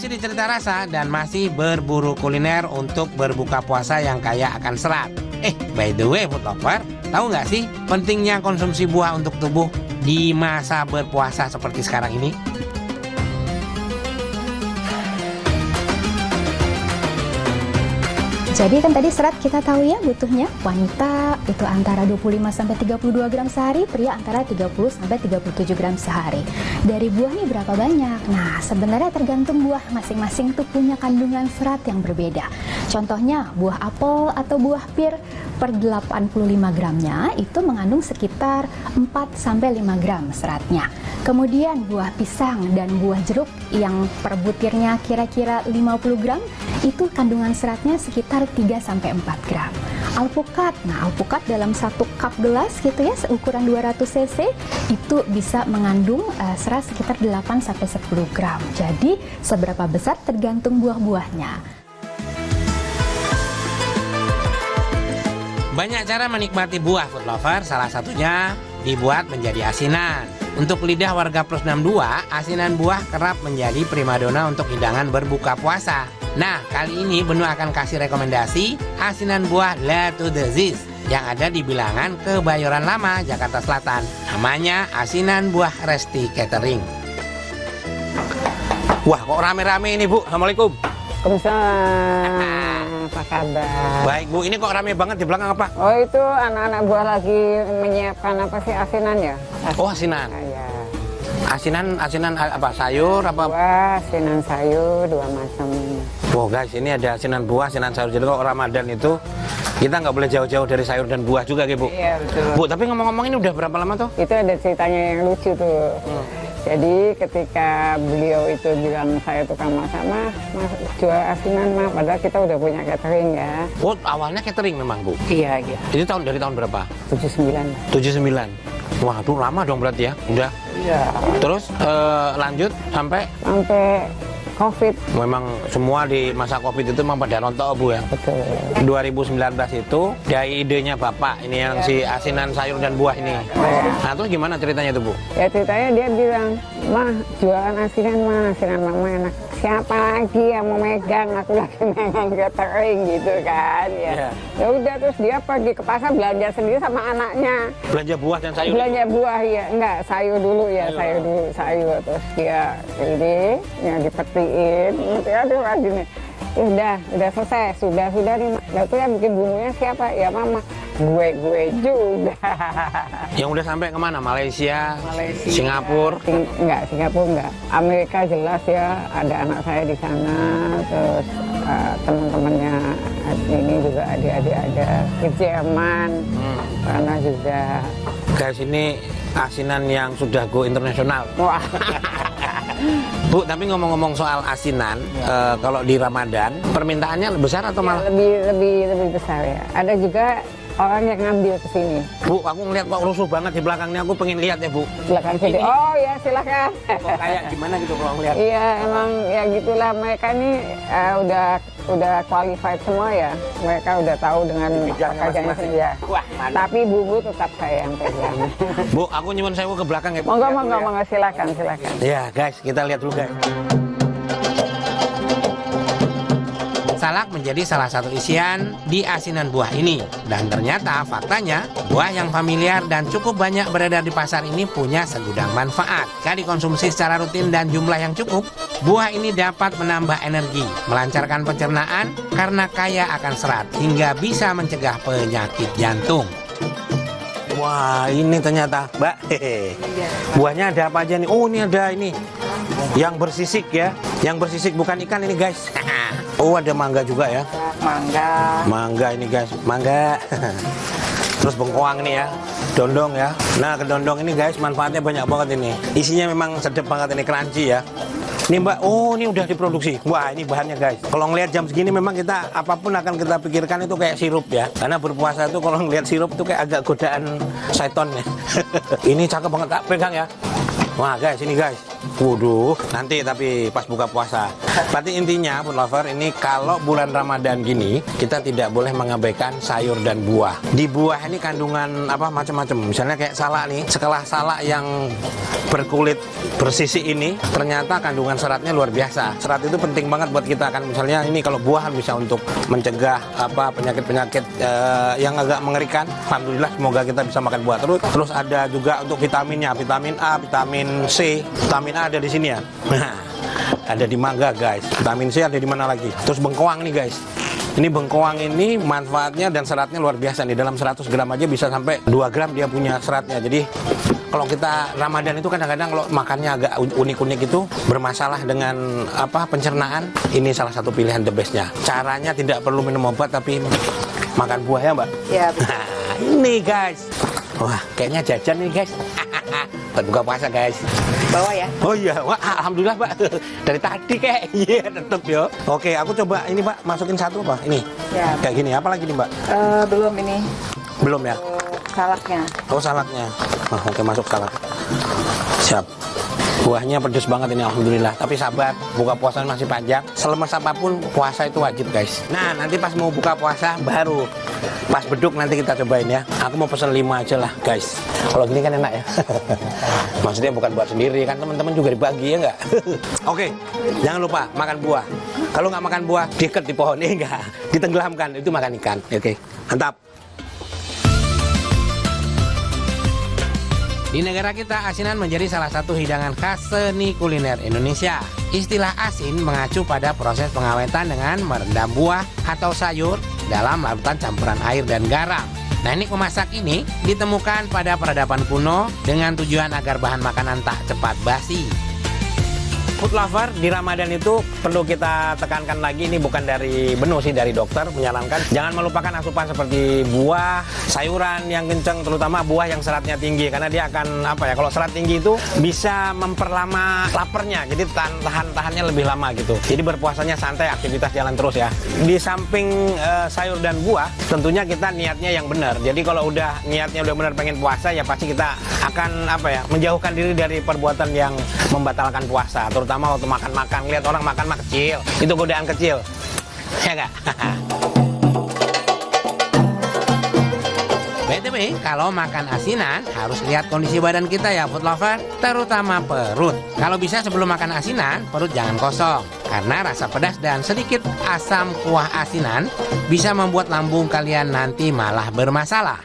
Masih di cerita rasa dan masih berburu kuliner untuk berbuka puasa yang kaya akan serat. By the way food lover, tahu nggak sih pentingnya konsumsi buah untuk tubuh di masa berpuasa seperti sekarang ini? Jadi kan tadi serat kita tahu ya butuhnya, wanita itu antara 25-32 gram sehari, pria antara 30-37 gram sehari. Dari buah nih berapa banyak? Nah sebenarnya tergantung buah, masing-masing tuh punya kandungan serat yang berbeda. Contohnya buah apel atau buah pir per 85 gramnya itu mengandung sekitar 4-5 gram seratnya. Kemudian buah pisang dan buah jeruk yang per butirnya kira-kira 50 gram itu kandungan seratnya sekitar 3-4 gram. Alpukat, nah alpukat dalam satu cup gelas gitu ya, seukuran 200 cc itu bisa mengandung serat sekitar 8-10 gram. Jadi seberapa besar tergantung buah-buahnya. Banyak cara menikmati buah food lover, salah satunya dibuat menjadi asinan. Untuk lidah warga plus 62, asinan buah kerap menjadi primadona untuk hidangan berbuka puasa. Nah, kali ini Benu akan kasih rekomendasi asinan buah La to the Ziz yang ada di Bilangan, Kebayoran Lama, Jakarta Selatan. Namanya asinan buah Resti Catering. Wah, kok rame-rame ini Bu? Assalamualaikum. Waalaikumsalam. Apa kabar? Baik Bu, ini kok rame banget di belakang apa? Oh itu anak-anak buah lagi menyiapkan apa sih, asinan ya? Oh asinan. Ya. Asinan apa? Sayur apa? Buah, asinan sayur, 2 macam. Wow guys, ini ada asinan buah, asinan sayur. Jadi kalau Ramadan itu kita nggak boleh jauh-jauh dari sayur dan buah juga Bu. Iya betul. Bu, tapi ngomong-ngomong ini udah berapa lama tuh? Itu ada ceritanya yang lucu tuh. Jadi ketika beliau itu bilang saya tukang masak, mas jual asinan mah, padahal kita udah punya catering ya. Oh awalnya catering memang Bu? Iya iya. Ini dari tahun berapa? 79. 79. Wah itu lama dong berarti ya? Udah? Iya. Terus lanjut sampai Covid. Memang semua di masa Covid itu memang pada rontok Bu ya? Betul. 2019 itu dari idenya Bapak ini yang si asinan sayur dan buah ini. Nah terus gimana ceritanya itu Bu? Ya ceritanya dia bilang, mah jualan asinan mama enak. Siapa lagi yang mau megang, aku lagi megang catering gitu kan ya. Ya udah terus dia pergi ke pasar belanja sendiri sama anaknya. Belanja buah dan sayur? Belanja buah ya, enggak sayur dulu ya, sayur. Terus dia ini yang dipetiin, aduh gini. Ya udah selesai, sudah nih. Lalu yang bikin bumbunya siapa? Ya mama. Gue juga. Yang udah sampai kemana? Malaysia. Singapura? Singapura enggak. Amerika jelas ya, ada anak saya di sana, terus teman-temannya ini juga adik-adik ada ke Jerman, karena juga. Guys ini asinan yang sudah go internasional. Wah. Bu, tapi ngomong-ngomong soal asinan, kalau di Ramadan permintaannya besar atau malah? Ya, lebih besar ya. Ada juga orang yang ngambil ke sini. Bu, aku ngeliat kok rusuh banget di belakangnya, aku pengen lihat ya Bu. Belakang sini. Oh ya silakan. Kok kayak gimana gitu kalau ngeliat? Iya emang ya gitulah, mereka ini udah qualified semua ya. Mereka udah tahu dengan pekerjaannya sendiri ya. Wah, tapi bumbu tetap saya yang pegang. Bu, aku nyuwun sewu ke belakang ya. Monggo silakan. Ya guys, kita lihat dulu guys. Salak menjadi salah satu isian di asinan buah ini. Dan ternyata faktanya, buah yang familiar dan cukup banyak beredar di pasar ini punya segudang manfaat. Jika dikonsumsi secara rutin dan jumlah yang cukup, buah ini dapat menambah energi, melancarkan pencernaan karena kaya akan serat, hingga bisa mencegah penyakit jantung. Wah, ini ternyata, Mbak. Buahnya ada apa aja nih? Oh, ini ada ini. Yang bersisik ya. Yang bersisik bukan ikan ini, guys. Oh, ada mangga juga ya. Mangga ini, guys. Mangga. Terus bengkoang nih ya. Dondong ya. Nah, kedondong ini, guys, manfaatnya banyak banget ini. Isinya memang sedap banget ini, crunchy ya. Ini Mbak, oh ini udah diproduksi. Wah ini bahannya guys. Kalau ngelihat jam segini memang kita apapun akan kita pikirkan itu kayak sirup ya. Karena berpuasa itu kalau ngelihat sirup itu kayak agak godaan setan ya. Ini cakep banget, tak pegang ya. Wah guys, ini guys. Waduh, nanti tapi pas buka puasa. Berarti intinya food lover ini kalau bulan Ramadan gini kita tidak boleh mengabaikan sayur dan buah. Di buah ini kandungan apa macam-macam. Misalnya kayak salak nih, sekelah salak yang berkulit bersisi ini ternyata kandungan seratnya luar biasa. Serat itu penting banget buat kita kan. Misalnya ini kalau buah bisa untuk mencegah apa penyakit-penyakit yang agak mengerikan. Alhamdulillah semoga kita bisa makan buah. Terus ada juga untuk vitaminnya, vitamin A, vitamin C. Vitamin A ada di sini ya. Nah, ada di mangga guys. Vitamin C ada di mana lagi? Terus bengkoang nih guys. Ini bengkoang ini manfaatnya dan seratnya luar biasa nih. Dalam 100 gram aja bisa sampai 2 gram dia punya seratnya. Jadi kalau kita Ramadan itu kadang-kadang kalau makannya agak unik-unik itu bermasalah dengan apa pencernaan, ini salah satu pilihan the bestnya. Caranya tidak perlu minum obat tapi makan buah ya Mbak? Ya, betul. Nah, ini guys. Wah, kayaknya jajan nih guys. Buat buka puasa guys. Bawa ya. Oh iya, wah alhamdulillah Pak. Dari tadi kayak iya tetep ya. Oke, aku coba ini Pak, masukin satu apa? Ini. Ya. Kayak gini, apa lagi nih Mbak? Belum ini. Belum ya? Salaknya. Oh salaknya. Oh, oke masuk salak. Siap. Buahnya pedes banget ini alhamdulillah. Tapi sabar, buka puasa masih panjang. Selemas apapun puasa itu wajib guys. Nah nanti pas mau buka puasa baru pas beduk nanti kita cobain ya. Aku mau pesen 5 aja lah guys. Kalau gini kan enak ya. Maksudnya bukan buat sendiri kan teman-teman juga dibagi ya nggak? Oke, jangan lupa makan buah. Kalau nggak makan buah diikat di pohon enggak, ditenggelamkan itu makan ikan. Oke, mantap. Di negara kita, asinan menjadi salah satu hidangan khas seni kuliner Indonesia. Istilah asin mengacu pada proses pengawetan dengan merendam buah atau sayur dalam larutan campuran air dan garam. Teknik memasak ini ditemukan pada peradaban kuno dengan tujuan agar bahan makanan tak cepat basi. Food lover di Ramadan itu perlu kita tekankan lagi, ini bukan dari menu sih, dari dokter menyarankan jangan melupakan asupan seperti buah, sayuran yang kencang, terutama buah yang seratnya tinggi karena dia akan apa ya, kalau serat tinggi itu bisa memperlama laparnya, jadi tahannya lebih lama gitu. Jadi berpuasanya santai, aktivitas jalan terus ya. Di samping sayur dan buah, tentunya kita niatnya yang benar. Jadi kalau udah niatnya udah benar pengen puasa ya pasti kita akan apa ya, menjauhkan diri dari perbuatan yang membatalkan puasa. Terutama waktu makan-makan, lihat orang makan kecil, itu godaan kecil, ya nggak? BTW, kalau makan asinan harus lihat kondisi badan kita ya food lover, terutama perut. Kalau bisa sebelum makan asinan, perut jangan kosong. Karena rasa pedas dan sedikit asam kuah asinan bisa membuat lambung kalian nanti malah bermasalah.